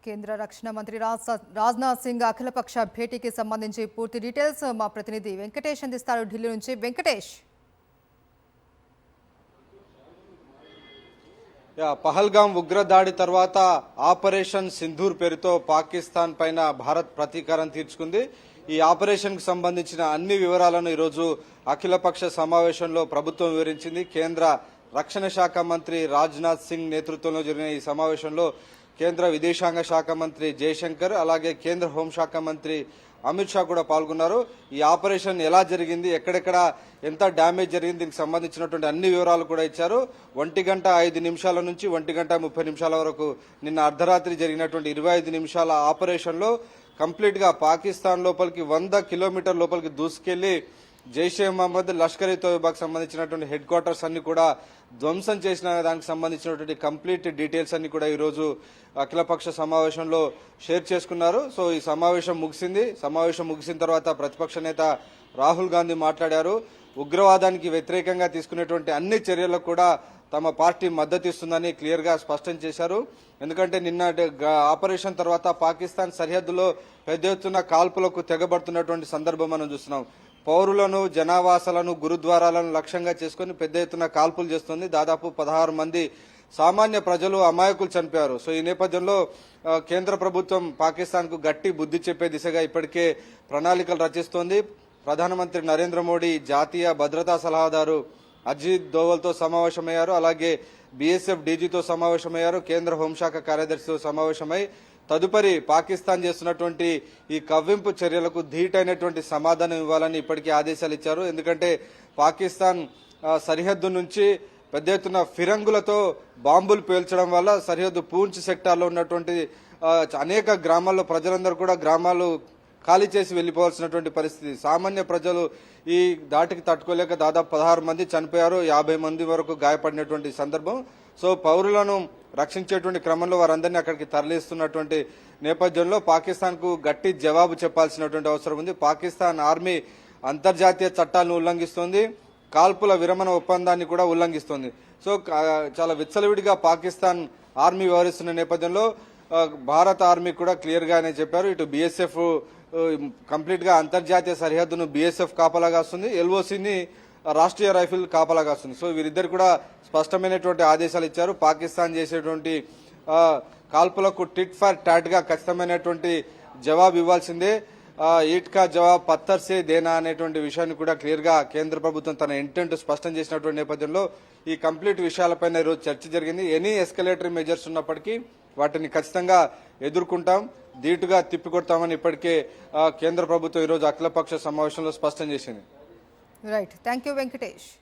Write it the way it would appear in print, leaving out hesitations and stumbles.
కేంద్ర రక్షణ మంత్రి రాజ్నాథ్ సింగ్ అఖిలపక్ష భేటీకి సంబంధించి పూర్తి డీటెయిల్స్ మా ప్రతినిధి వెంకటేష్ అందిస్తారు ఢిల్లీ నుంచి. వెంకటేష్, పహల్గాం ఉగ్రదాడి తర్వాత ఆపరేషన్ సింధూర్ పేరుతో పాకిస్తాన్ పైన భారత్ ప్రతీకారం తీర్చుకుంది. ఈ ఆపరేషన్ కు సంబంధించిన అన్ని వివరాలను ఈరోజు అఖిలపక్ష సమావేశంలో ప్రభుత్వం వివరించింది. కేంద్ర రక్షణ శాఖ మంత్రి రాజ్నాథ్ సింగ్ నేతృత్వంలో జరిగిన ఈ సమావేశంలో కేంద్ర విదేశాంగ శాఖ మంత్రి జయశంకర్, అలాగే కేంద్ర హోంశాఖ మంత్రి అమిత్ షా కూడా పాల్గొన్నారు. ఈ ఆపరేషన్ ఎలా జరిగింది, ఎక్కడెక్కడ ఎంత డ్యామేజ్ జరిగింది, దీనికి సంబంధించినటువంటి అన్ని వివరాలు కూడా ఇచ్చారు. 1:05 నుంచి 1:30 వరకు నిన్న అర్ధరాత్రి జరిగినటువంటి 25 నిమిషాల ఆపరేషన్ లో కంప్లీట్ గా పాకిస్తాన్ లోపలికి 100 కిలోమీటర్ లోపలికి దూసుకెళ్లి జైషే మహమ్మద్, లష్కర్ ఇ తోయిబాకు సంబంధించినటువంటి హెడ్ క్వార్టర్స్ అన్ని కూడా ధ్వంసం చేసిన దానికి సంబంధించినటువంటి కంప్లీట్ డీటెయిల్స్ అన్ని కూడా ఈ రోజు అఖిలపక్ష సమావేశంలో షేర్ చేసుకున్నారు. సో ఈ సమావేశం ముగిసింది. సమావేశం ముగిసిన తర్వాత ప్రతిపక్ష నేత రాహుల్ గాంధీ మాట్లాడారు. ఉగ్రవాదానికి వ్యతిరేకంగా తీసుకునేటువంటి అన్ని చర్యలకు కూడా తమ పార్టీ మద్దతు ఇస్తుందని క్లియర్ గా స్పష్టం చేశారు. ఎందుకంటే నిన్న ఆపరేషన్ తర్వాత పాకిస్తాన్ సరిహద్దులో పెద్ద ఎత్తున కాల్పులకు తెగబడుతున్నటువంటి సందర్భం మనం చూస్తున్నాం. పౌరులను, జనావాసాలను, గురుద్వారాలను లక్ష్యంగా చేసుకుని పెద్ద ఎత్తున కాల్పులు చేస్తుంది. దాదాపు 16 మంది సామాన్య ప్రజలు, అమాయకులు చనిపోయారు. సో ఈ నేపథ్యంలో కేంద్ర ప్రభుత్వం పాకిస్తాన్ కు గట్టి బుద్ధి చెప్పే దిశగా ఇప్పటికే ప్రణాళికలు రచిస్తోంది. ప్రధానమంత్రి నరేంద్ర మోడీ జాతీయ భద్రతా సలహాదారు అజిత్ దోవల్తో సమావేశమయ్యారు. అలాగే బీఎస్ఎఫ్ డీజీతో సమావేశమయ్యారు. కేంద్ర హోంశాఖ కార్యదర్శితో సమావేశమై తదుపరి పాకిస్తాన్ చేస్తున్నటువంటి ఈ కవ్వింపు చర్యలకు ధీటైనటువంటి సమాధానం ఇవ్వాలని ఇప్పటికే ఆదేశాలు ఇచ్చారు. ఎందుకంటే పాకిస్తాన్ సరిహద్దు నుంచి పెద్ద ఎత్తున ఫిరంగులతో బాంబులు పేల్చడం వల్ల సరిహద్దు పూంచ్ సెక్టార్లో ఉన్నటువంటి అనేక గ్రామాల్లో ప్రజలందరూ కూడా గ్రామాలు ఖాళీ చేసి వెళ్లిపోవాల్సినటువంటి పరిస్థితి. సామాన్య ప్రజలు ఈ దాటికి తట్టుకోలేక దాదాపు 16 మంది చనిపోయారు, 50 మంది వరకు గాయపడినటువంటి సందర్భం. సో పౌరులను రక్షించేటువంటి క్రమంలో వారందరినీ అక్కడికి తరలిస్తున్నటువంటి నేపథ్యంలో పాకిస్తాన్ కు గట్టి జవాబు చెప్పాల్సినటువంటి అవసరం ఉంది. పాకిస్తాన్ ఆర్మీ అంతర్జాతీయ చట్టాలను ఉల్లంఘిస్తోంది, కాల్పుల విరమణ ఒప్పందాన్ని కూడా ఉల్లంఘిస్తోంది. సో చాలా విచ్చలవిడిగా పాకిస్తాన్ ఆర్మీ వ్యవహరిస్తున్న నేపథ్యంలో భారత ఆర్మీ కూడా క్లియర్ గానే చెప్పారు. ఇటు బీఎస్ఎఫ్ కంప్లీట్ గా అంతర్జాతీయ సరిహద్దును బీఎస్ఎఫ్ కాపలాగాస్తుంది, ఎల్ఓసిని రాష్ట్రీయ రైఫిల్ కాపలాగాస్తుంది. సో వీరిద్దరు కూడా స్పష్టమైనటువంటి ఆదేశాలు ఇచ్చారు. పాకిస్తాన్ చేసేటువంటి కాల్పులకు టిట్ ఫర్ టాట్ గా ఖచ్చితమైనటువంటి జవాబు ఇవ్వాల్సిందే. ఈట్ కా జవాబ్ పత్తర్ సే దేనా అనేటువంటి విషయాన్ని కూడా క్లియర్ గా కేంద్ర ప్రభుత్వం తన ఇంటెంట్ స్పష్టం చేసినటువంటి నేపథ్యంలో ఈ కంప్లీట్ విషయాలపైన ఈరోజు చర్చ జరిగింది. ఎనీ ఎస్కలేటరీ మెజర్స్ ఉన్నప్పటికీ వాటిని ఖచ్చితంగా ఎదుర్కొంటాం, ధీటుగా తిప్పికొడతామని ఇప్పటికే కేంద్ర ప్రభుత్వం ఈరోజు అఖిలపక్ష సమావేశంలో స్పష్టం చేసింది. Right, thank you Venkatesh.